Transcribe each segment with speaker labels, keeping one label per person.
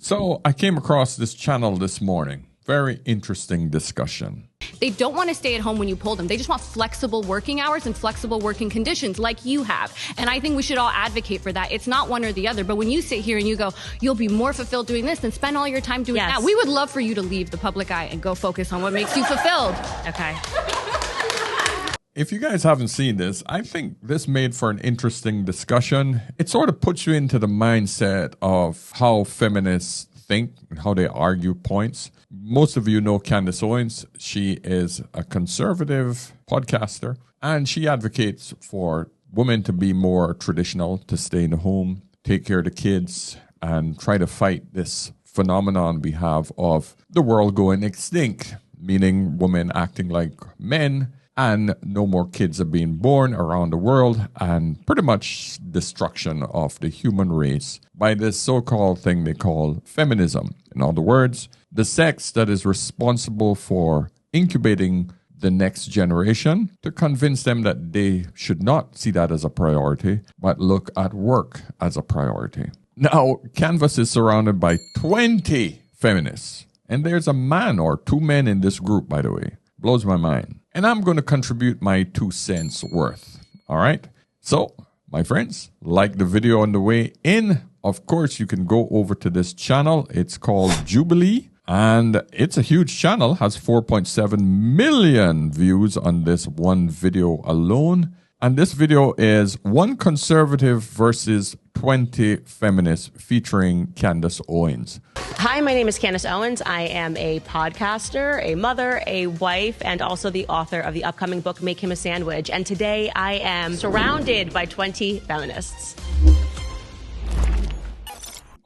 Speaker 1: So I came across this channel this morning. Very interesting discussion.
Speaker 2: They don't want to stay at home when you pull them. They just want flexible working hours and flexible working conditions like you have. And I think we should all advocate for that. It's not one or the other. But when you sit here and you go, you'll be more fulfilled doing this than spend all your time doing that. We would love for you to leave the public eye and go focus on what makes you fulfilled.
Speaker 3: Okay.
Speaker 1: If you guys haven't seen this, I think this made for an interesting discussion. It sort of puts you into the mindset of how feminists think and how they argue points. Most of you know Candace Owens. She is a conservative podcaster, and she advocates for women to be more traditional, to stay in the home, take care of the kids, and try to fight this phenomenon we have of the world going extinct, meaning women acting like men, and no more kids are being born around the world, and pretty much destruction of the human race by this so-called thing they call feminism. In other words, the sex that is responsible for incubating the next generation, to convince them that they should not see that as a priority, but look at work as a priority. Now, Canvas is surrounded by 20 feminists, and there's a man or two men in this group, by the way. Blows my mind. And I'm going to contribute my 2 cents worth. All right? So, my friends, like the video on the way in. Of course, you can go over to this channel. It's called Jubilee. And it's a huge channel. Has 4.7 million views on this one video alone. And this video is one conservative versus 20 feminists featuring Candace Owens.
Speaker 3: Hi, my name is Candace Owens. I am a podcaster, a mother, a wife, and also the author of the upcoming book, Make Him a Sandwich. And today I am surrounded by 20 feminists.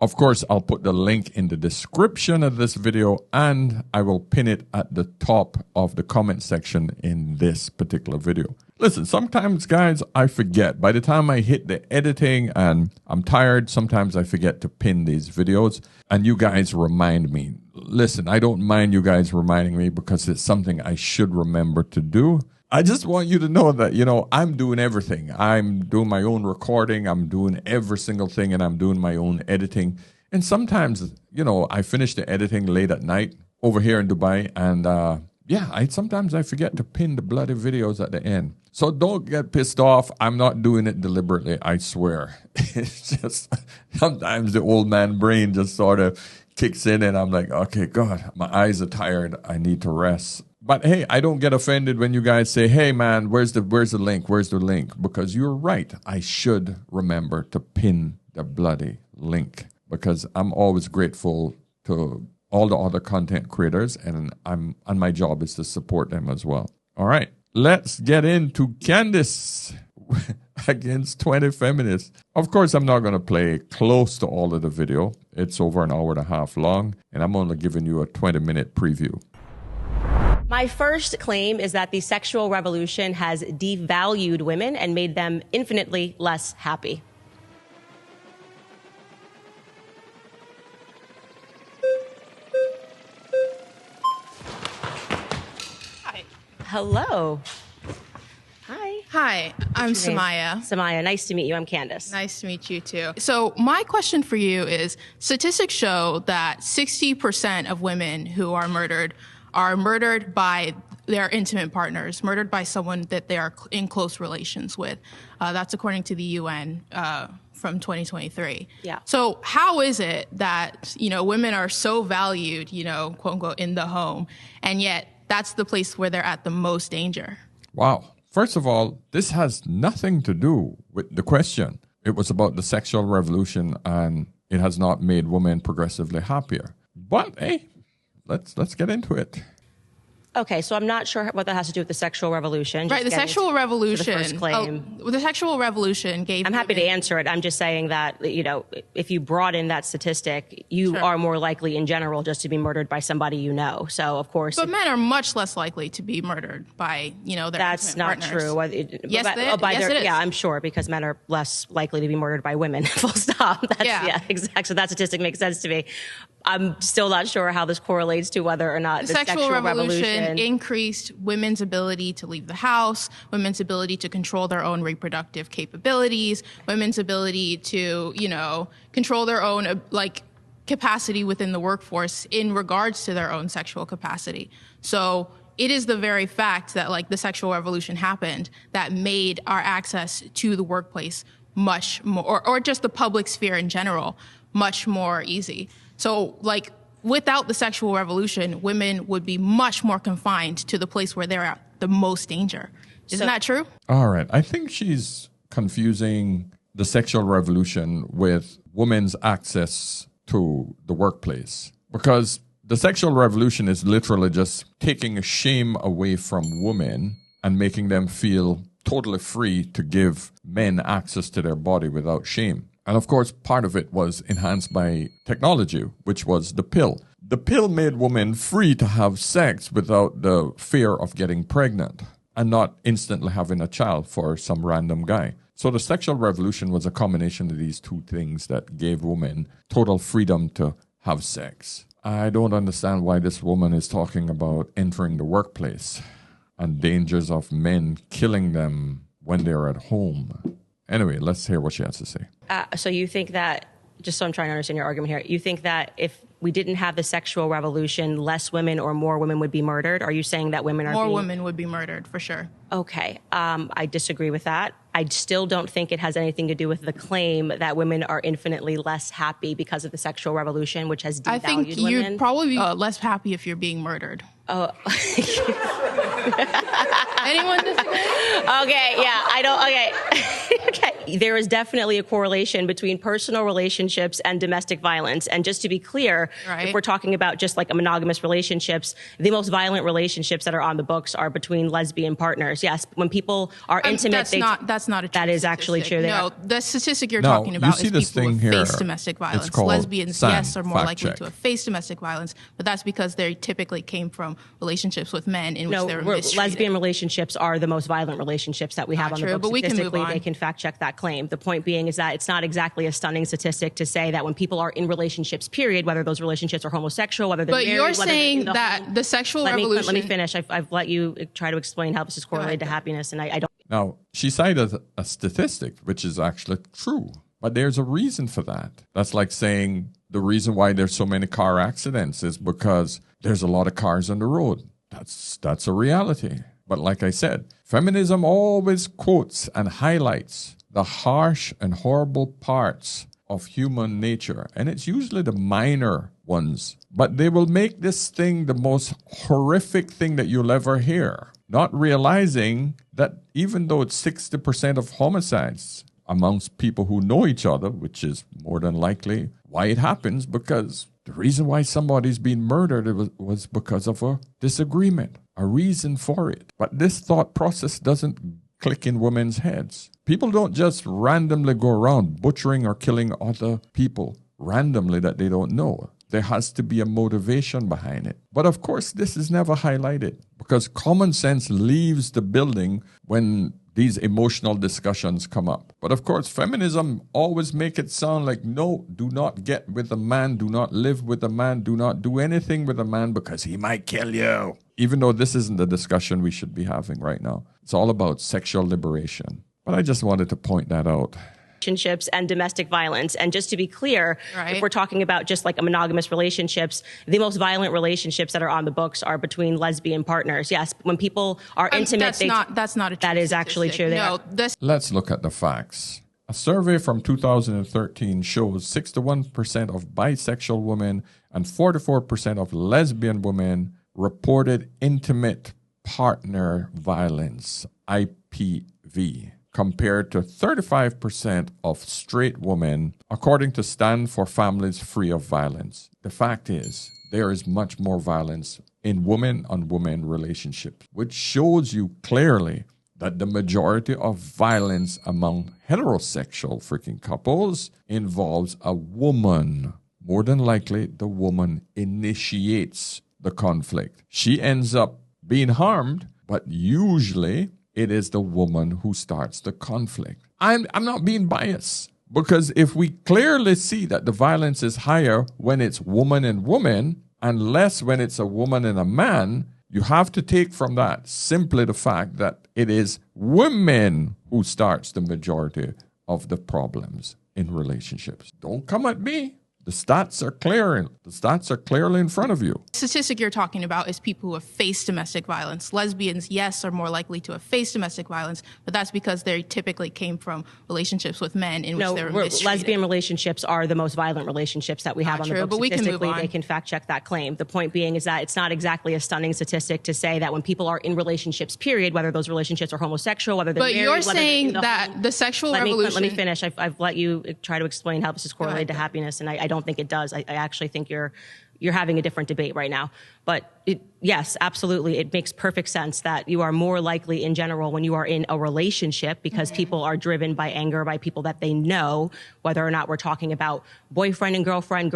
Speaker 1: Of course, I'll put the link in the description of this video, and I will pin it at the top of the comment section in this particular video. Listen, sometimes, guys, I forget. By the time I hit the editing and I'm tired, sometimes I forget to pin these videos, and you guys remind me. Listen, I don't mind you guys reminding me because it's something I should remember to do. I just want you to know that, I'm doing everything. I'm doing my own recording. I'm doing every single thing, and I'm doing my own editing. And sometimes, I finish the editing late at night over here in Dubai. And sometimes I forget to pin the bloody videos at the end. So don't get pissed off. I'm not doing it deliberately, I swear. It's just sometimes the old man brain just sort of kicks in, and I'm like, okay, God, my eyes are tired. I need to rest. But hey, I don't get offended when you guys say, hey man, where's the link? Where's the link? Because you're right. I should remember to pin the bloody link, because I'm always grateful to all the other content creators, and my job is to support them as well. All right, let's get into Candace against 20 feminists. Of course, I'm not going to play close to all of the video. It's over an hour and a half long, and I'm only giving you a 20-minute preview.
Speaker 3: My first claim is that the sexual revolution has devalued women and made them infinitely less happy.
Speaker 4: Hi.
Speaker 3: Hello. Hi.
Speaker 4: Hi, I'm Samaya.
Speaker 3: Samaya, nice to meet you. I'm Candace.
Speaker 4: Nice to meet you too. So my question for you is, statistics show that 60% of women who are murdered by their intimate partners, murdered by someone that they are in close relations with. That's according to the UN from 2023.
Speaker 3: Yeah.
Speaker 4: So how is it that, women are so valued, quote unquote, in the home, and yet that's the place where they're at the most danger?
Speaker 1: Wow. First of all, this has nothing to do with the question. It was about the sexual revolution, and it has not made women progressively happier. But hey, let's get into it.
Speaker 3: Okay, so I'm not sure what that has to do with the sexual revolution.
Speaker 4: Right, the sexual revolution.
Speaker 3: The first claim.
Speaker 4: The sexual revolution gave.
Speaker 3: I'm happy to answer it. I'm just saying that, if you broaden that statistic, you are more likely in general just to be murdered by somebody you know. So, of course.
Speaker 4: But men are much less likely to be murdered by, their
Speaker 3: That's not
Speaker 4: partners.
Speaker 3: true.
Speaker 4: Yes, it is.
Speaker 3: Yeah, I'm sure, because men are less likely to be murdered by women. Full stop. Yeah, exactly. So that statistic makes sense to me. I'm still not sure how this correlates to whether or not the sexual revolution
Speaker 4: increased women's ability to leave the house, women's ability to control their own reproductive capabilities, women's ability to, control their own, capacity within the workforce in regards to their own sexual capacity. So it is the very fact that like the sexual revolution happened that made our access to the workplace much more, or just the public sphere in general, much more easy. So like without the sexual revolution, women would be much more confined to the place where they're at the most danger. Isn't that true?
Speaker 1: All right. I think she's confusing the sexual revolution with women's access to the workplace, because the sexual revolution is literally just taking shame away from women and making them feel totally free to give men access to their body without shame. And of course, part of it was enhanced by technology, which was the pill. The pill made women free to have sex without the fear of getting pregnant and not instantly having a child for some random guy. So the sexual revolution was a combination of these two things that gave women total freedom to have sex. I don't understand why this woman is talking about entering the workplace and dangers of men killing them when they're at home. Anyway, let's hear what she has to say.
Speaker 3: So you think that, just so I'm trying to understand your argument here, you think that if we didn't have the sexual revolution, less women or more women would be murdered? Are you saying that women are
Speaker 4: more women would be murdered, for sure.
Speaker 3: Okay. I disagree with that. I still don't think it has anything to do with the claim that women are infinitely less happy because of the sexual revolution, which has devalued women.
Speaker 4: I think you'd probably be less happy if you're being murdered.
Speaker 3: Oh.
Speaker 4: Anyone disagree?
Speaker 3: Okay, yeah, I don't, okay. Okay. There is definitely a correlation between personal relationships and domestic violence. And just to be clear, if we're talking about just like a monogamous relationships, the most violent relationships that are on the books are between lesbian partners. Yes, when people are intimate,
Speaker 4: that's not a true
Speaker 3: that is actually true.
Speaker 4: No, the statistic you're talking about is people who face domestic violence. Lesbians, yes, are more likely to have faced domestic violence, but that's because they typically came from relationships with men in which they were mistreated.
Speaker 3: Lesbian relationships are the most violent relationships that we have on the books.
Speaker 4: But we can move on.
Speaker 3: They can fact check that claim. The point being is that it's not exactly a stunning statistic to say that when people are in relationships, period, whether those relationships are homosexual, whether they're married,
Speaker 4: you're saying that the sexual revolution...
Speaker 3: Let me finish. I've let you try to explain how this is correlated to happiness, and I don't...
Speaker 1: Now, she cited a statistic, which is actually true, but there's a reason for that. That's like saying the reason why there's so many car accidents is because there's a lot of cars on the road. That's a reality. But like I said, feminism always quotes and highlights the harsh and horrible parts of human nature, and it's usually the minor ones. But they will make this thing the most horrific thing that you'll ever hear, not realizing that even though it's 60% of homicides amongst people who know each other, which is more than likely why it happens, because the reason why somebody's being murdered was because of a disagreement, a reason for it. But this thought process doesn't click in women's heads. People don't just randomly go around butchering or killing other people randomly that they don't know. There has to be a motivation behind it. But of course, this is never highlighted because common sense leaves the building when these emotional discussions come up. But of course, feminism always make it sound like, no, do not get with a man, do not live with a man, do not do anything with a man because he might kill you. Even though this isn't the discussion we should be having right now. It's all about sexual liberation. But I just wanted to point that out.
Speaker 3: Relationships and domestic violence. And just to be clear, if we're talking about just like a monogamous relationships, the most violent relationships that are on the books are between lesbian partners. Yes, when people are intimate,
Speaker 4: that's not a true
Speaker 3: that is actually true.
Speaker 4: No,
Speaker 1: let's look at the facts. A survey from 2013 shows 61% of bisexual women and 44% of lesbian women reported intimate partner violence, IPV, compared to 35% of straight women, according to Stand for Families Free of Violence. The fact is, there is much more violence in woman-on-woman relationships, which shows you clearly that the majority of violence among heterosexual freaking couples involves a woman. More than likely, the woman initiates the conflict. She ends up being harmed, but usually it is the woman who starts the conflict. I'm not being biased because if we clearly see that the violence is higher when it's woman and woman and less when it's a woman and a man, you have to take from that simply the fact that it is women who starts the majority of the problems in relationships. Don't come at me. The stats are clear. The stats are clearly in front of you.
Speaker 4: The statistic you're talking about is people who have faced domestic violence. Lesbians, yes, are more likely to have faced domestic violence, but that's because they typically came from relationships with men in which they were mistreated.
Speaker 3: Lesbian relationships are the most violent relationships that we have on the book.
Speaker 4: But we can move on.
Speaker 3: They can fact check that claim. The point being is that it's not exactly a stunning statistic to say that when people are in relationships, period, whether those relationships are homosexual, whether they're married,
Speaker 4: you're saying that the sexual revolution...
Speaker 3: Let me finish. I've let you try to explain how this is correlated to happiness, and I don't think it does. I actually think you're having a different debate right now. But yes, absolutely, it makes perfect sense that you are more likely in general when you are in a relationship because people are driven by anger by people that they know, whether or not we're talking about boyfriend and girlfriend,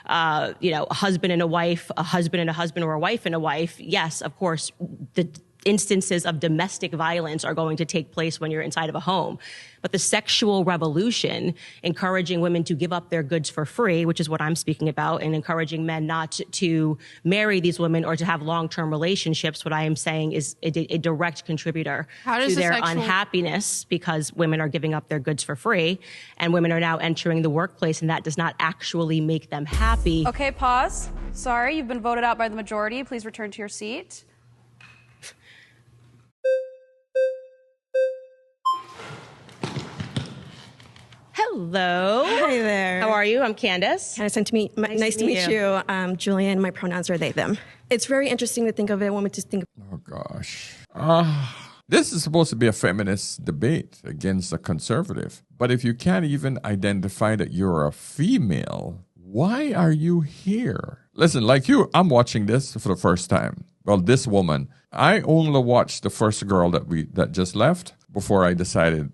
Speaker 3: a husband and a wife, a husband and a husband, or a wife and a wife. Yes, of course, the instances of domestic violence are going to take place when you're inside of a home. But the sexual revolution, encouraging women to give up their goods for free, which is what I'm speaking about, and encouraging men not to marry these women or to have long-term relationships, what I am saying is a direct contributor to their unhappiness because women are giving up their goods for free and women are now entering the workplace, and that does not actually make them happy.
Speaker 5: Okay, pause. Sorry, you've been voted out by the majority. Please return to your seat.
Speaker 3: Hello.
Speaker 6: Hi there.
Speaker 3: How are you? I'm Candace.
Speaker 6: Nice to meet you. Julian, my pronouns are they, them. It's very interesting to think of it when we just think.
Speaker 1: Oh, gosh. This is supposed to be a feminist debate against a conservative. But if you can't even identify that you're a female, why are you here? Listen, like you, I'm watching this for the first time. Well, this woman, I only watched the first girl that just left before I decided,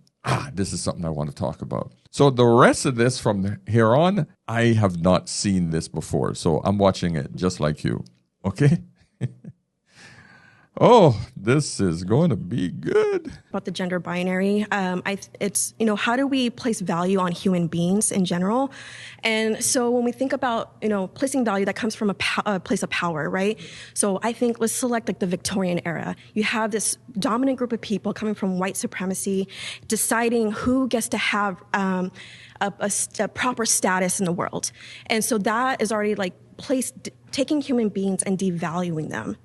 Speaker 1: this is something I want to talk about. So the rest of this from here on, I have not seen this before. So I'm watching it just like you. Okay? Oh, this is going to be good.
Speaker 6: About the gender binary, it's, how do we place value on human beings in general? And so when we think about, placing value, that comes from a place of power, right? So I think let's select like the Victorian era. You have this dominant group of people coming from white supremacy, deciding who gets to have a proper status in the world. And so that is already like taking human beings and devaluing them.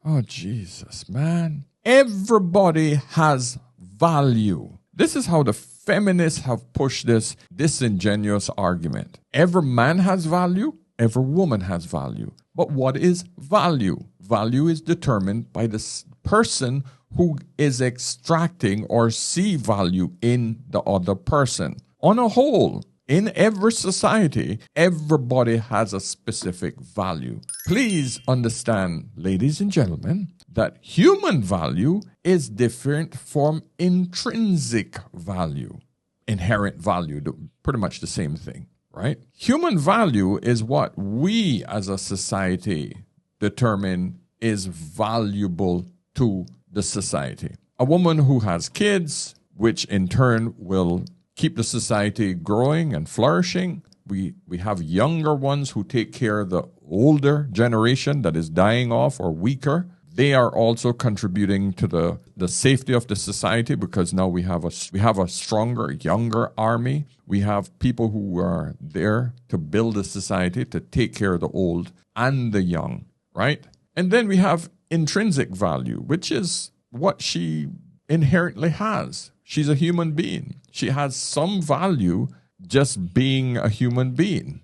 Speaker 1: Oh, Jesus, man. Everybody has value. This is how the feminists have pushed this disingenuous argument. Every man has value. Every woman has value. But what is value? Value is determined by the person who is extracting or see value in the other person. On a whole, in every society, everybody has a specific value. Please understand, ladies and gentlemen, that human value is different from intrinsic value. Inherent value, pretty much the same thing, right? Human value is what we as a society determine is valuable to the society. A woman who has kids, which in turn will keep the society growing and flourishing. We have younger ones who take care of the older generation that is dying off or weaker. They are also contributing to the safety of the society because now we have a stronger, younger army. We have people who are there to build a society, to take care of the old and the young, right? And then we have intrinsic value, which is what she inherently has. She's a human being. She has some value just being a human being.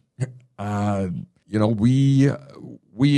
Speaker 1: We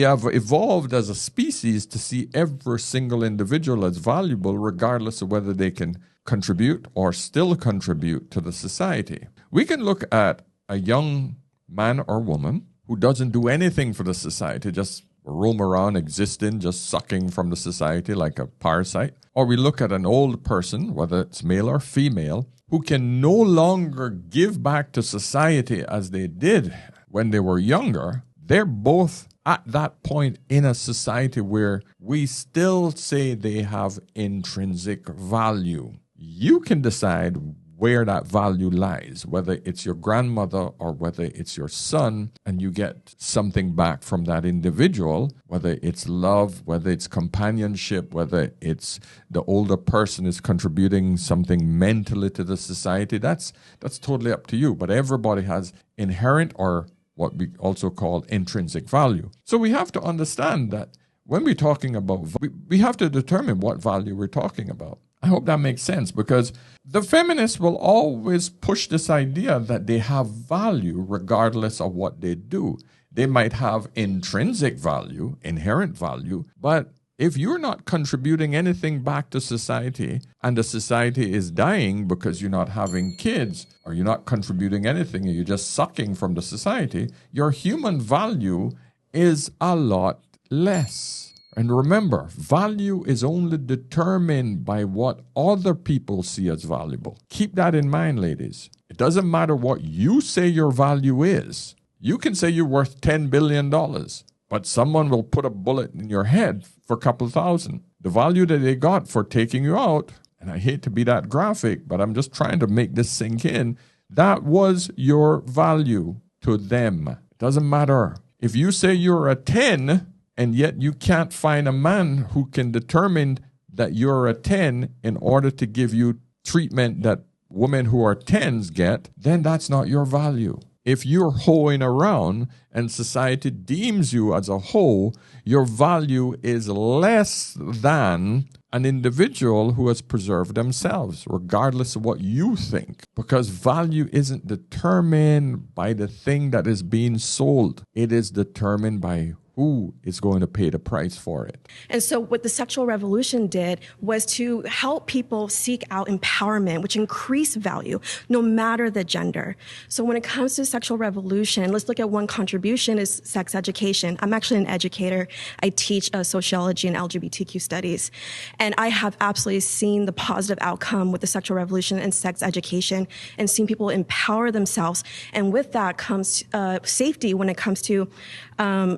Speaker 1: have evolved as a species to see every single individual as valuable, regardless of whether they can contribute or still contribute to the society. We can look at a young man or woman who doesn't do anything for the society, just roam around existing, just sucking from the society like a parasite. Or we look at an old person, whether it's male or female, who can no longer give back to society as they did when they were younger. They're both at that point in a society where we still say they have intrinsic value. You can decide where that value lies, whether it's your grandmother or whether it's your son, and you get something back from that individual, whether it's love, whether it's companionship, whether it's the older person is contributing something mentally to the society, that's totally up to you. But everybody has inherent or what we also call intrinsic value. So we have to understand that when we're talking about, we have to determine what value we're talking about. I hope that makes sense, because the feminists will always push this idea that they have value regardless of what they do. They might have intrinsic value, inherent value, but if you're not contributing anything back to society and the society is dying because you're not having kids or you're not contributing anything and you're just sucking from the society, your human value is a lot less. And remember, value is only determined by what other people see as valuable. Keep that in mind, ladies. It doesn't matter what you say your value is. You can say you're worth $10 billion, but someone will put a bullet in your head for a couple thousand. The value that they got for taking you out, and I hate to be that graphic, but I'm just trying to make this sink in, that was your value to them. It doesn't matter. If you say you're a 10, and yet you can't find a man who can determine that you're a 10 in order to give you treatment that women who are 10s get, then that's not your value. If you're hoeing around and society deems you as a hoe, your value is less than an individual who has preserved themselves, regardless of what you think. Because value isn't determined by the thing that is being sold. It is determined by who is going to pay the price for it.
Speaker 6: And so what the sexual revolution did was to help people seek out empowerment, which increased value, no matter the gender. So when it comes to sexual revolution, let's look at one contribution is sex education. I'm actually an educator. I teach sociology and LGBTQ studies. And I have absolutely seen the positive outcome with the sexual revolution and sex education and seen people empower themselves. And with that comes safety when it comes to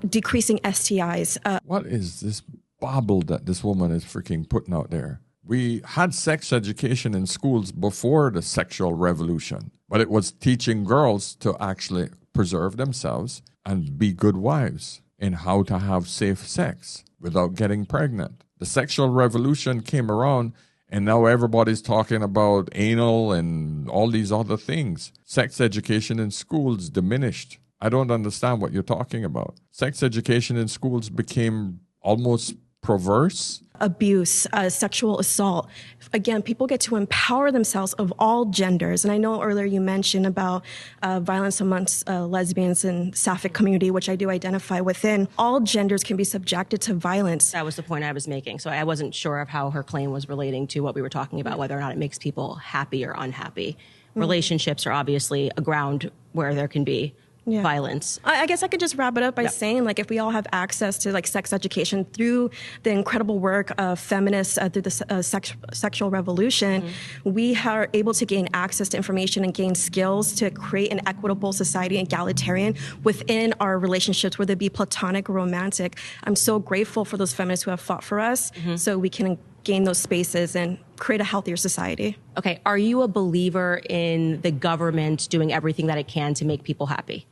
Speaker 6: decreasing STIs.
Speaker 1: What is this bobble that this woman is freaking putting out there? We had sex education in schools before the sexual revolution, but it was teaching girls to actually preserve themselves and be good wives in how to have safe sex without getting pregnant. The sexual revolution came around and now everybody's talking about anal and all these other things. Sex education in schools diminished. I don't understand what you're talking about. Sex education in schools became almost perverse.
Speaker 6: Abuse, sexual assault. Again, people get to empower themselves of all genders. And I know earlier you mentioned about violence amongst lesbians and sapphic community, which I do identify within. All genders can be subjected to violence.
Speaker 3: That was the point I was making. So I wasn't sure of how her claim was relating to what we were talking about, whether or not it makes people happy or unhappy. Relationships are obviously a ground where there can be violence.
Speaker 6: I guess I could just wrap it up by saying, like, if we all have access to like sex education through the incredible work of feminists through the sexual revolution, we are able to gain access to information and gain skills to create an equitable society, egalitarian within our relationships, whether it be platonic or romantic. I'm so grateful for those feminists who have fought for us so we can gain those spaces and create a healthier society.
Speaker 3: Okay, are you a believer in the government doing everything that it can to make people happy?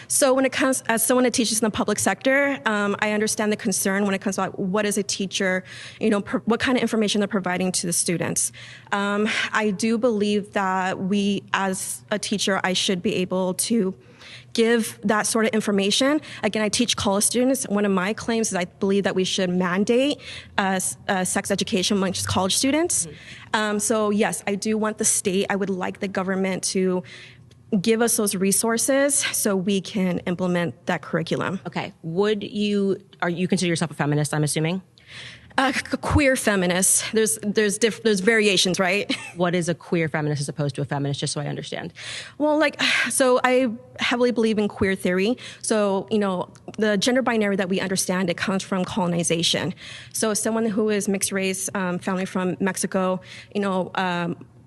Speaker 6: So when it comes, as someone that teaches in the public sector, I understand the concern when it comes to what is a teacher, what kind of information they're providing to the students. I do believe that we, as a teacher, I should be able to give that sort of information. Again, I teach college students. One of my claims is I believe that we should mandate sex education amongst college students. So yes, I do want the state, I would like the government to give us those resources so we can implement that curriculum.
Speaker 3: Okay. You consider yourself a feminist, I'm assuming?
Speaker 6: Queer feminist. There's variations, right?
Speaker 3: What is a queer feminist as opposed to a feminist, just so I understand?
Speaker 6: Well, so I heavily believe in queer theory. So, the gender binary that we understand, it comes from colonization. So someone who is mixed race, family from Mexico,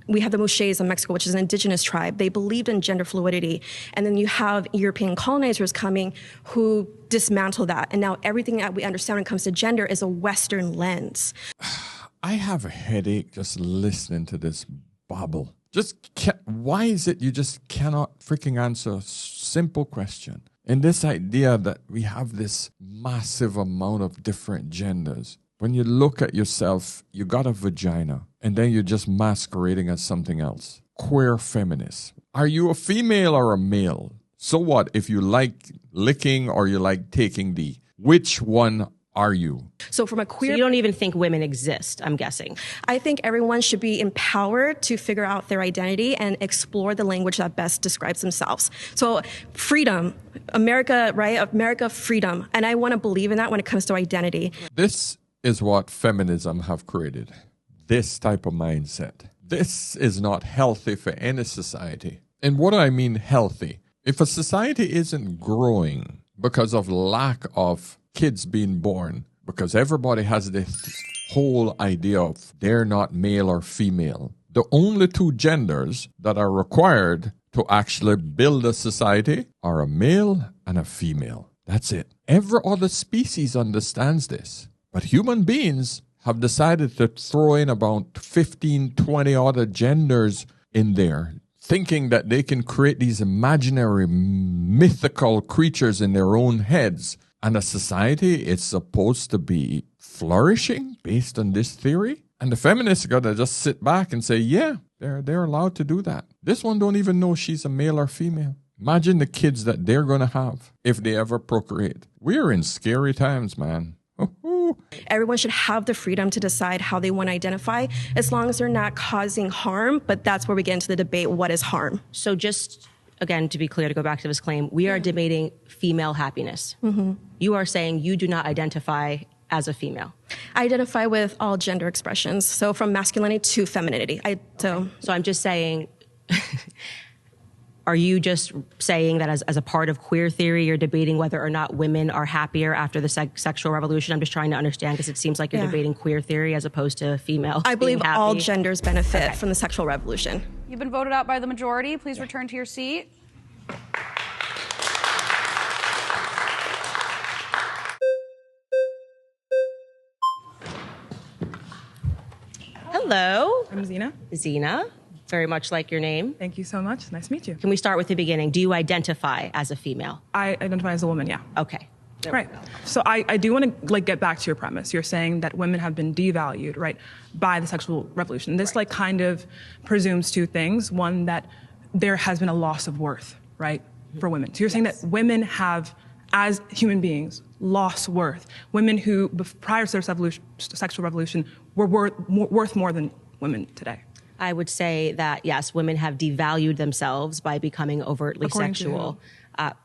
Speaker 6: we have the Muxés in Mexico, which is an indigenous tribe. They believed in gender fluidity. And then you have European colonizers coming who dismantle that. And now everything that we understand when it comes to gender is a Western lens.
Speaker 1: I have a headache just listening to this babble. Why is it you just cannot freaking answer a simple question? And this idea that we have this massive amount of different genders. When you look at yourself, you got a vagina, and then you're just masquerading as something else. Queer feminist. Are you a female or a male? So what if you like licking or you like taking D? Which one are you?
Speaker 6: So from a queer...
Speaker 3: So you don't even think women exist, I'm guessing.
Speaker 6: I think everyone should be empowered to figure out their identity and explore the language that best describes themselves. So freedom, America, right? America, freedom. And I want to believe in that when it comes to identity.
Speaker 1: This is what feminism have created. This type of mindset. This is not healthy for any society. And what do I mean healthy? If a society isn't growing because of lack of kids being born, because everybody has this whole idea of they're not male or female. The only two genders that are required to actually build a society are a male and a female. That's it. Every other species understands this. But human beings have decided to throw in about 15, 20 other genders in there, thinking that they can create these imaginary, mythical creatures in their own heads. And a society is supposed to be flourishing based on this theory. And the feminists got to just sit back and say, yeah, they're allowed to do that. This one don't even know she's a male or female. Imagine the kids that they're going to have if they ever procreate. We're in scary times, man.
Speaker 6: Everyone should have the freedom to decide how they want to identify as long as they're not causing harm. But that's where we get into the debate, what is harm?
Speaker 3: So just, again, to be clear, to go back to this claim, we are debating female happiness. Mm-hmm. You are saying you do not identify as a female.
Speaker 6: I identify with all gender expressions, so from masculinity to femininity. So
Speaker 3: I'm just saying... Are you just saying that as a part of queer theory, you're debating whether or not women are happier after the sexual revolution? I'm just trying to understand because it seems like you're debating queer theory as opposed to female.
Speaker 6: I believe all genders benefit from the sexual revolution.
Speaker 5: You've been voted out by the majority. Please return to your seat.
Speaker 3: Hello.
Speaker 7: I'm Zena.
Speaker 3: Zena. Very much like your name.
Speaker 7: Thank you so much. Nice to meet you.
Speaker 3: Can we start with the beginning? Do you identify as a female?
Speaker 7: I identify as a woman, yeah.
Speaker 3: Okay.
Speaker 7: Right. So I do want to get back to your premise. You're saying that women have been devalued, right, by the sexual revolution. This kind of presumes two things. One, that there has been a loss of worth, right, for women. So you're saying that women have, as human beings, lost worth. Women who, prior to their sexual revolution, were worth more than women today.
Speaker 3: I would say that, yes, women have devalued themselves by becoming overtly sexual.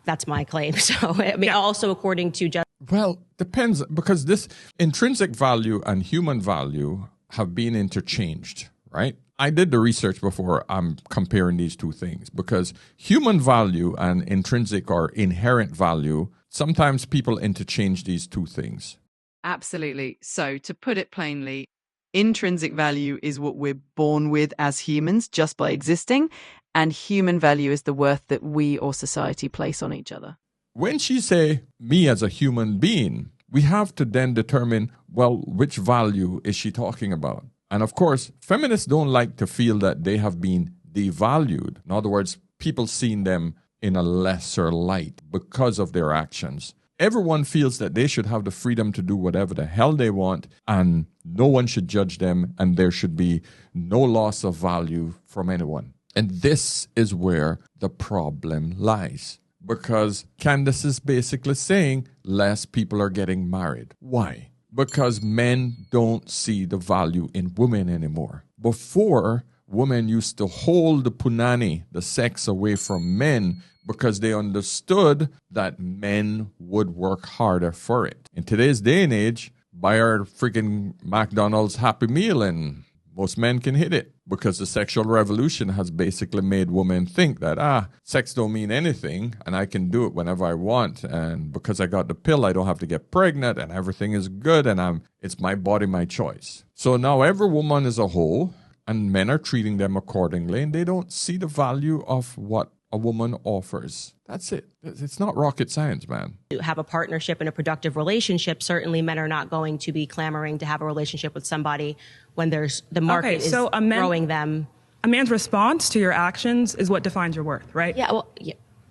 Speaker 3: That's my claim. So, I mean, also according to...
Speaker 1: Well, depends, because this intrinsic value and human value have been interchanged, right? I did the research before I'm comparing these two things, because human value and intrinsic or inherent value, sometimes people interchange these two things.
Speaker 8: Absolutely. So, to put it plainly, intrinsic value is what we're born with as humans just by existing, and human value is the worth that we or society place on each other.
Speaker 1: When she say me as a human being, we have to then determine, well, which value is she talking about? And of course, feminists don't like to feel that they have been devalued. In other words, people seeing them in a lesser light because of their actions. Everyone feels that they should have the freedom to do whatever the hell they want, and no one should judge them, and there should be no loss of value from anyone. And this is where the problem lies, because Candace is basically saying less people are getting married. Why? Because men don't see the value in women anymore. Before, women used to hold the punani, the sex, away from men, because they understood that men would work harder for it. In today's day and age, buy our freaking McDonald's Happy Meal and most men can hit it, because the sexual revolution has basically made women think that, sex don't mean anything and I can do it whenever I want. And because I got the pill, I don't have to get pregnant and everything is good and it's my body, my choice. So now every woman is a whole and men are treating them accordingly, and they don't see the value of what a woman offers. That's it. It's not rocket science, man.
Speaker 3: To have a partnership and a productive relationship, certainly men are not going to be clamoring to have a relationship with somebody when there's the market is throwing them
Speaker 7: a man's response to your actions is what defines your worth, right?
Speaker 3: Yeah, well,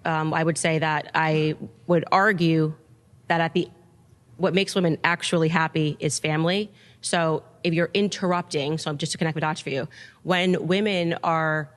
Speaker 3: I would say that I would argue that what makes women actually happy is family. So if you're interrupting, so just to connect the dots for you, when women are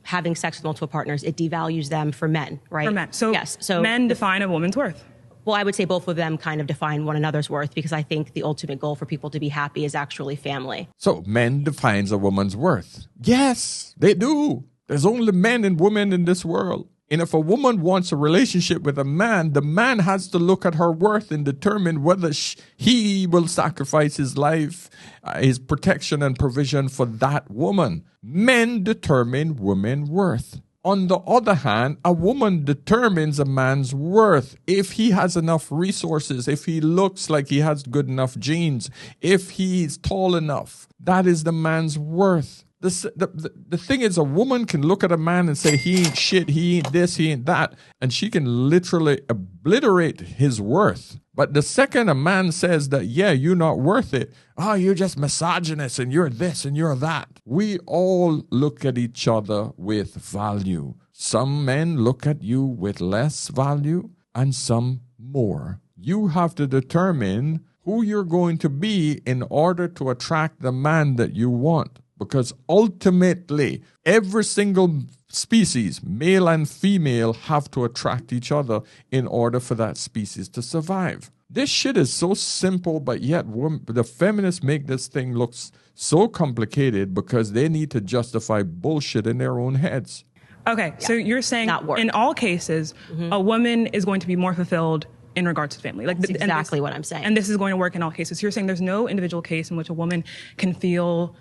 Speaker 3: having sex with multiple partners, it devalues them for men, right?
Speaker 7: For men. So,
Speaker 3: yes, so
Speaker 7: men define a woman's worth.
Speaker 3: Well, I would say both of them kind of define one another's worth, because I think the ultimate goal for people to be happy is actually family.
Speaker 1: So men defines a woman's worth. Yes, they do. There's only men and women in this world. And if a woman wants a relationship with a man, the man has to look at her worth and determine whether he will sacrifice his life, his protection and provision for that woman. Men determine women's worth. On the other hand, a woman determines a man's worth. If he has enough resources, if he looks like he has good enough genes, if he's tall enough, that is the man's worth. The thing is, a woman can look at a man and say, he ain't shit, he ain't this, he ain't that, and she can literally obliterate his worth. But the second a man says that, yeah, you're not worth it, you're just misogynist and you're this and you're that. We all look at each other with value. Some men look at you with less value and some more. You have to determine who you're going to be in order to attract the man that you want. Because ultimately, every single species, male and female, have to attract each other in order for that species to survive. This shit is so simple, but yet the feminists make this thing look so complicated because they need to justify bullshit in their own heads.
Speaker 7: Okay, so you're saying in all cases, a woman is going to be more fulfilled in regards to family.
Speaker 3: That's exactly what I'm saying.
Speaker 7: And this is going to work in all cases. You're saying there's no individual case in which a woman can feel,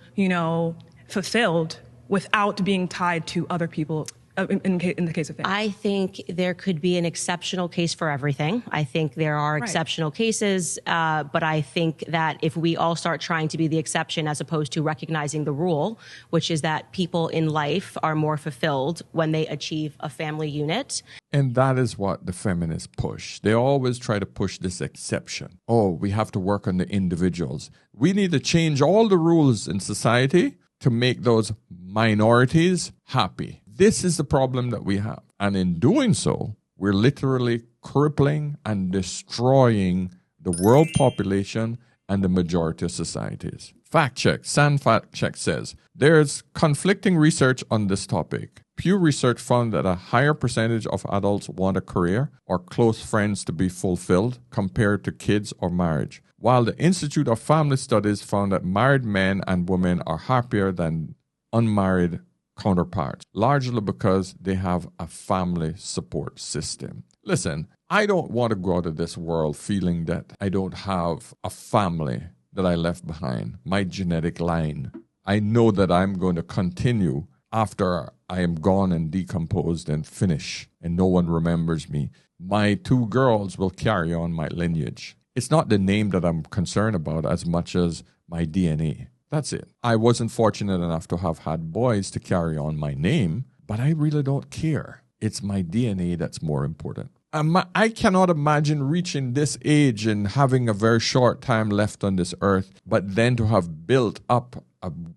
Speaker 7: fulfilled without being tied to other people in the case of family.
Speaker 3: I think there could be an exceptional case for everything. I think there are exceptional cases, but I think that if we all start trying to be the exception as opposed to recognizing the rule, which is that people in life are more fulfilled when they achieve a family unit.
Speaker 1: And that is what the feminists push. They always try to push this exception. Oh, we have to work on the individuals. We need to change all the rules in society to make those minorities happy. This is the problem that we have. And in doing so, we're literally crippling and destroying the world population and the majority of societies. Fact check. San Fact Check says, there's conflicting research on this topic. Pew Research found that a higher percentage of adults want a career or close friends to be fulfilled compared to kids or marriage, while the Institute of Family Studies found that married men and women are happier than unmarried counterparts, largely because they have a family support system. Listen, I don't want to go out of this world feeling that I don't have a family that I left behind, my genetic line. I know that I'm going to continue after I am gone and decomposed and finish and no one remembers me. My 2 girls will carry on my lineage. It's not the name that I'm concerned about as much as my DNA. That's it. I wasn't fortunate enough to have had boys to carry on my name, but I really don't care. It's my DNA that's more important. I cannot imagine reaching this age and having a very short time left on this earth, but then to have built up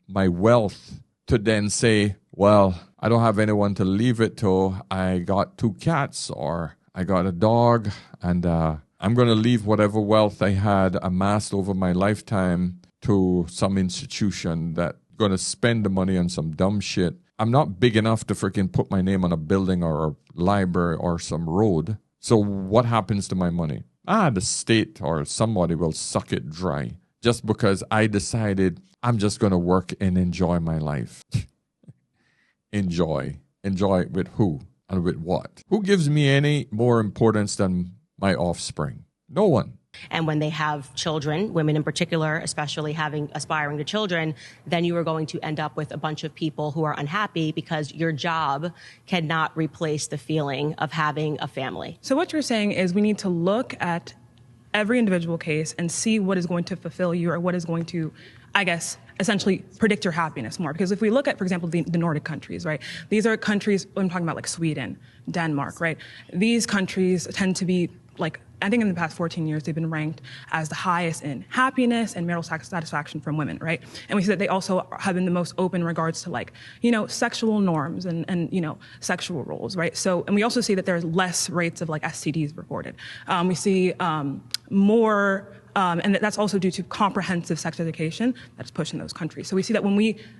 Speaker 1: my wealth to then say, well, I don't have anyone to leave it to. I got 2 cats or I got a dog, and I'm going to leave whatever wealth I had amassed over my lifetime to some institution that's going to spend the money on some dumb shit. I'm not big enough to freaking put my name on a building or a library or some road. So what happens to my money? The state or somebody will suck it dry just because I decided I'm just going to work and enjoy my life. Enjoy. Enjoy with who and with what? Who gives me any more importance than my offspring? No one.
Speaker 3: And when they have children, women in particular, especially aspiring to children, then you are going to end up with a bunch of people who are unhappy because your job cannot replace the feeling of having a family.
Speaker 7: So what you're saying is we need to look at every individual case and see what is going to fulfill you or what is going to, I guess, essentially predict your happiness more. Because if we look at, for example, the Nordic countries, right? These are countries, I'm talking about like Sweden, Denmark, right? These countries tend to be like I think in the past 14 years, they've been ranked as the highest in happiness and marital satisfaction from women, right? And we see that they also have been the most open in regards to sexual norms and sexual roles, right? So, and we also see that there's less rates of STDs reported. We see more, and that's also due to comprehensive sex education that's pushed in those countries. So we see that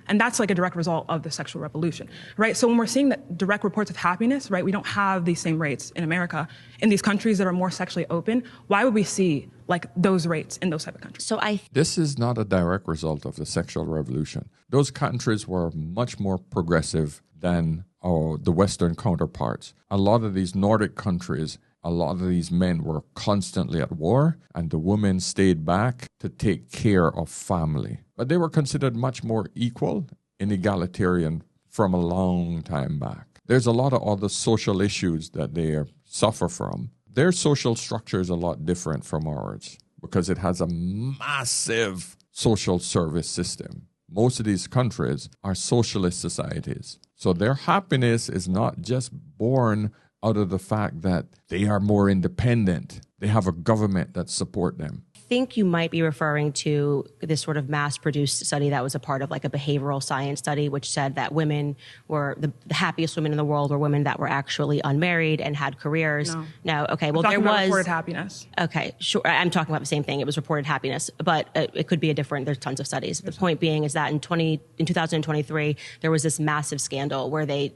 Speaker 7: and that's a direct result of the sexual revolution, right? So when we're seeing that direct reports of happiness, right, we don't have these same rates in America. In these countries that are more sexually open, why would we see those rates in those type of countries?
Speaker 1: This is not a direct result of the sexual revolution. Those countries were much more progressive than the Western counterparts. A lot of these Nordic countries, a lot of these men were constantly at war, and the women stayed back to take care of family. But they were considered much more equal and egalitarian from a long time back. There's a lot of other social issues that they suffer from. Their social structure is a lot different from ours because it has a massive social service system. Most of these countries are socialist societies. So their happiness is not just born out of the fact that they are more independent. They have a government that support them.
Speaker 3: I think you might be referring to this sort of mass-produced study that was a part of a behavioral science study, which said that women were the happiest women in the world were women that were actually unmarried and had careers. No. Okay. Well, there was
Speaker 7: reported happiness.
Speaker 3: Okay, sure. I'm talking about the same thing. It was reported happiness, but it could be there's tons of studies. The point being is that in 2023, there was this massive scandal where they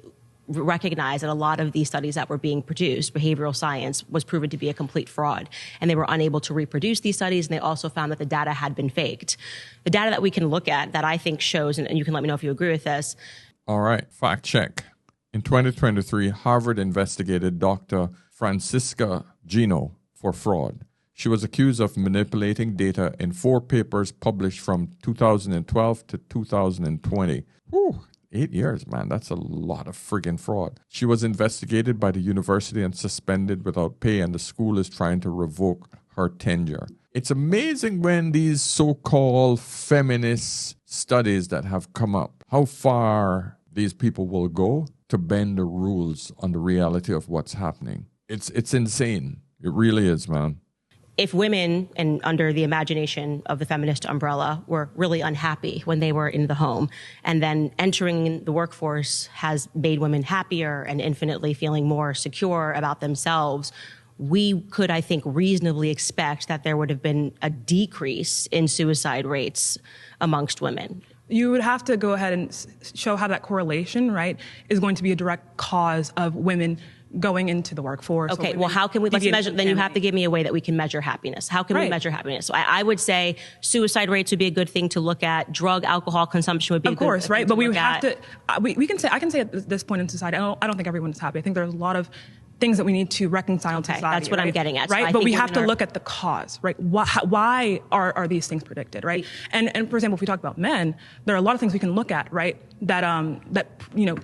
Speaker 3: recognized that a lot of these studies that were being produced, behavioral science, was proven to be a complete fraud. And they were unable to reproduce these studies, and they also found that the data had been faked. The data that we can look at that I think shows, and you can let me know if you agree with this.
Speaker 1: All right, fact check. In 2023, Harvard investigated Dr. Francisca Gino for fraud. She was accused of manipulating data in 4 papers published from 2012 to 2020. Whew. 8 years, man. That's a lot of friggin' fraud. She was investigated by the university and suspended without pay, and the school is trying to revoke her tenure. It's amazing when these so-called feminist studies that have come up, how far these people will go to bend the rules on the reality of what's happening. It's insane. It really is, man.
Speaker 3: If women, and under the imagination of the feminist umbrella, were really unhappy when they were in the home, and then entering the workforce has made women happier and infinitely feeling more secure about themselves, we could, I think, reasonably expect that there would have been a decrease in suicide rates amongst women.
Speaker 7: You would have to go ahead and show how that correlation, right, is going to be a direct cause of women going into the workforce.
Speaker 3: Okay, well, how can we, let's measure, then you have to give me a way that we can measure happiness. How can we measure happiness? So I would say suicide rates would be a good thing to look at. Drug, alcohol consumption would be a good thing to look at. Of course, right?
Speaker 7: But we would have to, I can say at this point in society, I don't think everyone is happy. I think there's a lot of things that we need to reconcile in society.
Speaker 3: That's what I'm getting at.
Speaker 7: Right? But we have to look at the cause, right? Why are these things predicted, right? And for example, if we talk about men, there are a lot of things we can look at, right? That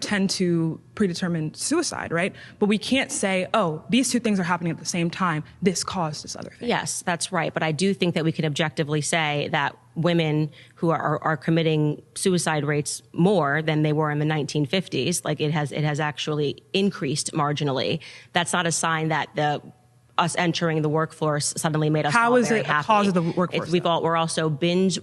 Speaker 7: tend to predetermine suicide, right? But we can't say, oh, these two things are happening at the same time. This caused this other thing.
Speaker 3: Yes, that's right. But I do think that we can objectively say that women who are committing suicide rates more than they were in the 1950s, like it has actually increased marginally. That's not a sign that us entering the workforce suddenly made us all very happy.
Speaker 7: How is it a cause of the workforce?
Speaker 3: We're also binge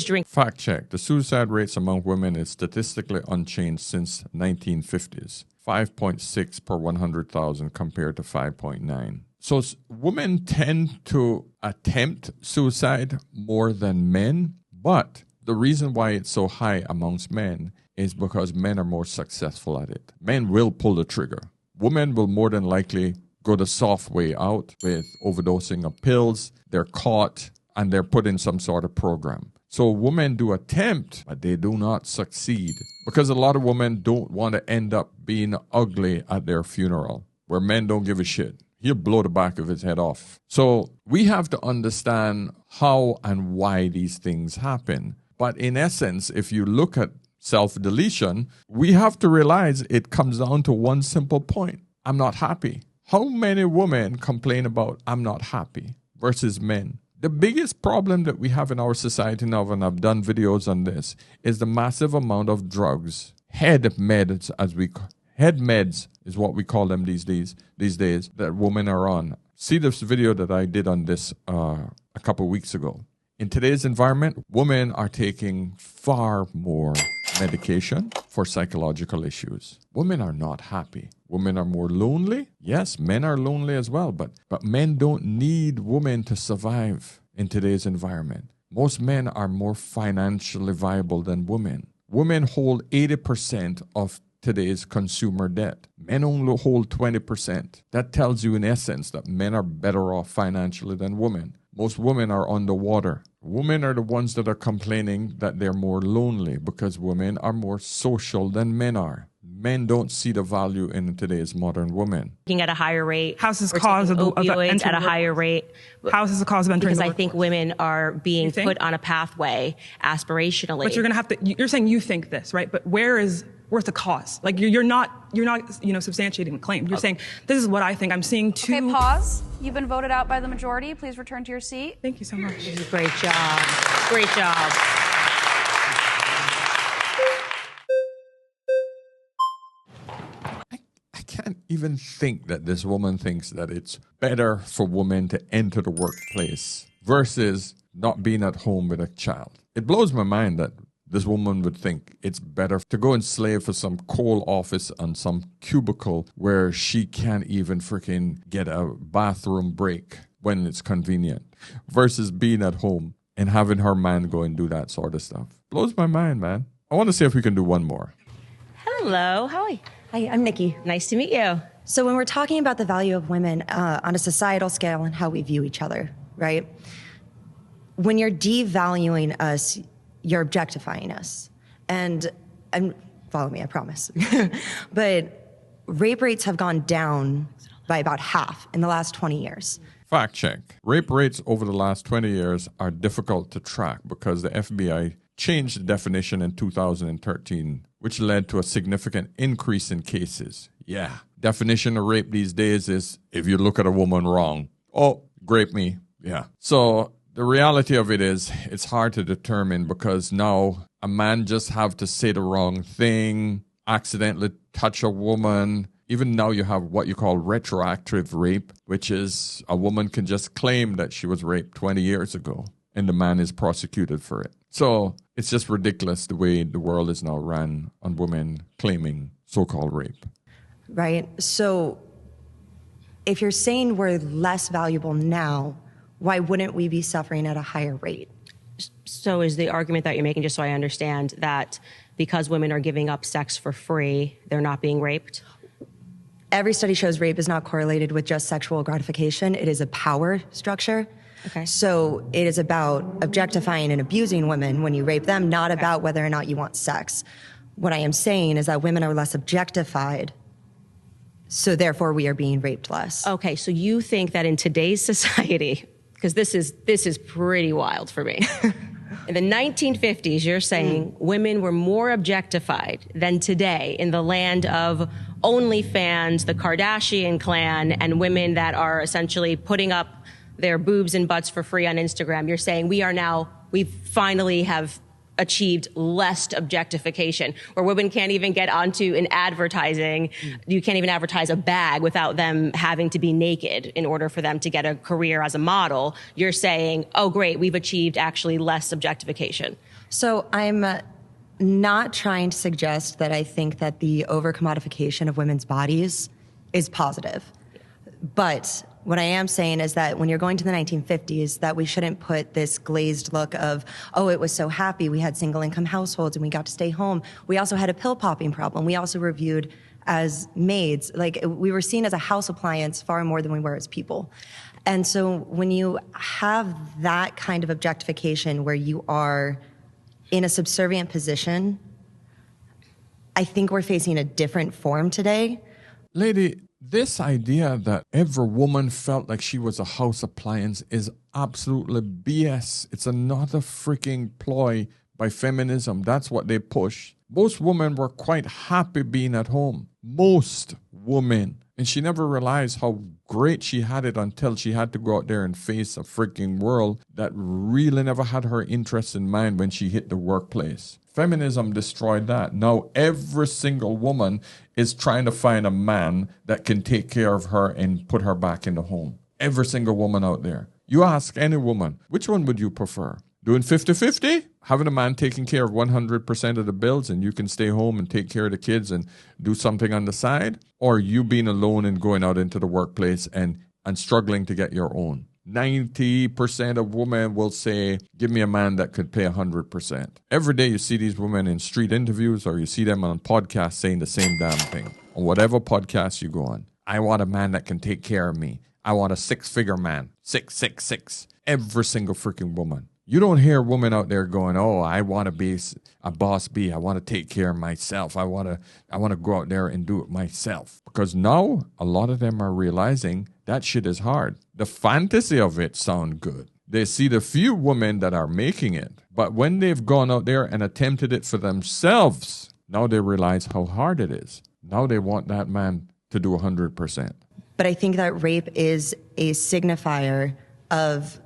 Speaker 3: drinking.
Speaker 1: Fact check. The suicide rates among women is statistically unchanged since 1950s. 5.6 per 100,000 compared to 5.9. So women tend to attempt suicide more than men, but the reason why it's so high amongst men is because men are more successful at it. Men will pull the trigger. Women will more than likely go the soft way out with overdosing of pills. They're caught and they're put in some sort of program. So women do attempt, but they do not succeed because a lot of women don't want to end up being ugly at their funeral, where men don't give a shit. He'll blow the back of his head off. So we have to understand how and why these things happen. But in essence, if you look at self-deletion, we have to realize it comes down to one simple point. I'm not happy. How many women complain about I'm not happy versus men? The biggest problem that we have in our society now, and I've done videos on this, is the massive amount of drugs, head Head meds is what we call them these days that women are on. See this video that I did on this a couple weeks ago. In today's environment, women are taking far more medication for psychological issues. Women are not happy. Women are more lonely. Yes, men are lonely as well, but men don't need women to survive in today's environment. Most men are more financially viable than women. Women hold 80% of today's consumer debt. Men only hold 20%. That tells you in essence that men are better off financially than women. Most women are underwater. Women are the ones that are complaining that they're more lonely because women are more social than men are. Men don't see the value in today's modern woman.
Speaker 3: At a higher rate.
Speaker 7: How's this cause of
Speaker 3: opioids at a higher rate?
Speaker 7: How is this a cause of entering
Speaker 3: because
Speaker 7: the
Speaker 3: I think women are being put on a pathway aspirationally.
Speaker 7: But you're going to have to. You're saying you think this, right? But where's the cause? Like you're not substantiating the claim. You're saying this is what I think. I'm seeing two.
Speaker 5: Okay, pause. You've been voted out by the majority. Please return to your seat.
Speaker 7: Thank you so much.
Speaker 3: Great job. Great job.
Speaker 1: I can't even think that this woman thinks that it's better for women to enter the workplace versus not being at home with a child. It blows my mind that this woman would think it's better to go and slave for some coal office on some cubicle where she can't even freaking get a bathroom break when it's convenient versus being at home and having her man go and do that sort of stuff. Blows my mind, man. I want to see if we can do one more.
Speaker 3: Hello. Hi.
Speaker 9: Hi, I'm Nikki.
Speaker 3: Nice to meet you.
Speaker 9: So when we're talking about the value of women on a societal scale and how we view each other, right? When you're devaluing us, you're objectifying us. And follow me, I promise. But rape rates have gone down by about half in the last 20 years.
Speaker 1: Fact check. Rape rates over the last 20 years are difficult to track because the FBI changed the definition in 2013, which led to a significant increase in cases. Yeah. Definition of rape these days is if you look at a woman wrong. Oh, grape me. Yeah. So the reality of it is it's hard to determine because now a man just have to say the wrong thing, accidentally touch a woman. Even now you have what you call retroactive rape, which is a woman can just claim that she was raped 20 years ago and the man is prosecuted for it. So it's just ridiculous the way the world is now run on women claiming so-called rape.
Speaker 9: Right. So if you're saying we're less valuable now, why wouldn't we be suffering at a higher rate?
Speaker 3: So is the argument that you're making, just so I understand, that because women are giving up sex for free, they're not being raped?
Speaker 9: Every study shows rape is not correlated with just sexual gratification. It is a power structure.
Speaker 3: Okay.
Speaker 9: So it is about objectifying and abusing women when you rape them, not about whether or not you want sex. What I am saying is that women are less objectified, so therefore we are being raped less.
Speaker 3: Okay, so you think that in today's society, because this is pretty wild for me. In the 1950s, you're saying women were more objectified than today in the land of OnlyFans, the Kardashian clan, and women that are essentially putting up their boobs and butts for free on Instagram. You're saying we finally have achieved less objectification, where women can't even get onto an advertising. You can't even advertise a bag without them having to be naked in order for them to get a career as a model. You're saying, oh, great, we've achieved actually less objectification.
Speaker 9: So I'm not trying to suggest that I think that the over-commodification of women's bodies is positive. But what I am saying is that when you're going to the 1950s, that we shouldn't put this glazed look of, oh, it was so happy. We had single income households and we got to stay home. We also had a pill popping problem. We also were viewed as maids. Like we were seen as a house appliance far more than we were as people. And so when you have that kind of objectification where you are in a subservient position, I think we're facing a different form today.
Speaker 1: Lady, this idea that every woman felt like she was a house appliance is absolutely BS. It's another freaking ploy by feminism. That's what they push. Most women were quite happy being at home. Most women. And she never realized how great she had it until she had to go out there and face a freaking world that really never had her interest in mind when she hit the workplace. Feminism destroyed that. Now every single woman is trying to find a man that can take care of her and put her back in the home. Every single woman out there. You ask any woman, which one would you prefer? Doing 50-50? Having a man taking care of 100% of the bills and you can stay home and take care of the kids and do something on the side? Or you being alone and going out into the workplace and struggling to get your own? 90% of women will say, give me a man that could pay 100%. Every day you see these women in street interviews or you see them on podcasts saying the same damn thing. On whatever podcast you go on. I want a man that can take care of me. I want a 6-figure man. 666. Every single freaking woman. You don't hear women out there going, oh, I want to be a boss bee. I want to take care of myself. I want to go out there and do it myself. Because now a lot of them are realizing that shit is hard. The fantasy of it sound good. They see the few women that are making it. But when they've gone out there and attempted it for themselves, now they realize how hard it is. Now they want that man to do 100%.
Speaker 9: But I think that rape is a signifier of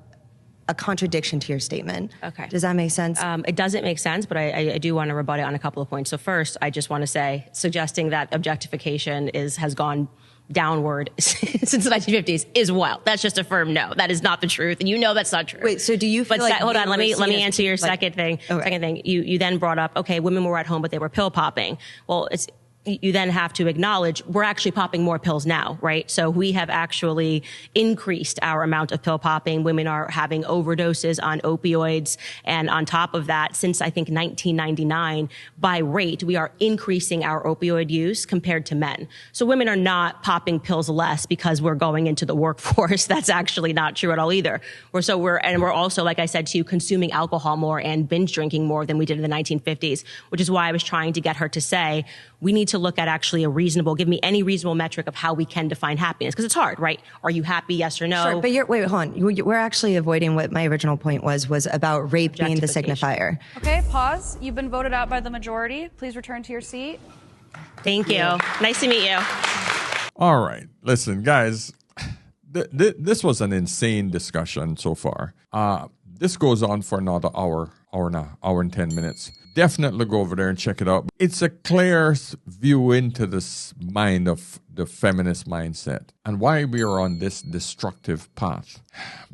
Speaker 9: a contradiction to your statement.
Speaker 3: Okay.
Speaker 9: Does that make sense?
Speaker 3: It doesn't make sense, but I do want to rebut it on a couple of points. So first, I just want to say, suggesting that objectification has gone downward since the 1950s is wild. That's just a firm no. That is not the truth, and you know that's not true.
Speaker 9: Wait, so do you feel like...
Speaker 3: Hold on, let me answer your second thing. Okay. Second thing, you then brought up, okay, women were at home, but they were pill popping. Well, you then have to acknowledge we're actually popping more pills now, right? So we have actually increased our amount of pill popping. Women are having overdoses on opioids. And on top of that, since I think 1999, by rate, we are increasing our opioid use compared to men. So women are not popping pills less because we're going into the workforce. That's actually not true at all either. We're also, like I said to you, consuming alcohol more and binge drinking more than we did in the 1950s, which is why I was trying to get her to say, we need to look at actually give me any reasonable metric of how we can define happiness. Because it's hard, right? Are you happy, yes or no?
Speaker 9: Sure, but wait, hold on. We're actually avoiding what my original point was about rape being the signifier.
Speaker 5: Okay, pause. You've been voted out by the majority. Please return to your seat.
Speaker 3: Thank you. Nice to meet you.
Speaker 1: All right. Listen, guys, this was an insane discussion so far. This goes on for another hour and 10 minutes. Definitely go over there and check it out. It's a clear view into this mind of the feminist mindset and why we are on this destructive path.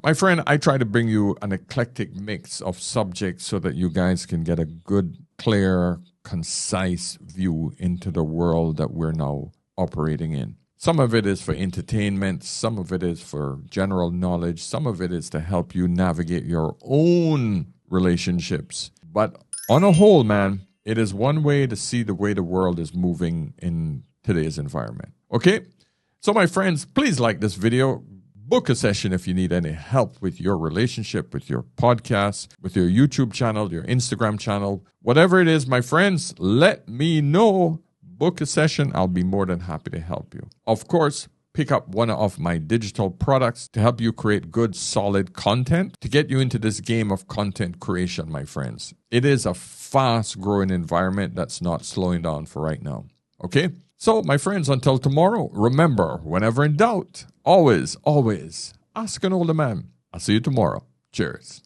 Speaker 1: My friend, I try to bring you an eclectic mix of subjects so that you guys can get a good, clear, concise view into the world that we're now operating in. Some of it is for entertainment. Some of it is for general knowledge. Some of it is to help you navigate your own relationships. But on a whole, man, it is one way to see the way the world is moving in today's environment. Okay? So, my friends, please like this video. Book a session if you need any help with your relationship, with your podcast, with your YouTube channel, your Instagram channel. Whatever it is, my friends, let me know. Book a session. I'll be more than happy to help you. Of course, pick up one of my digital products to help you create good, solid content to get you into this game of content creation, my friends. It is a fast-growing environment that's not slowing down for right now. Okay? So, my friends, until tomorrow, remember, whenever in doubt, always, always ask an older man. I'll see you tomorrow. Cheers.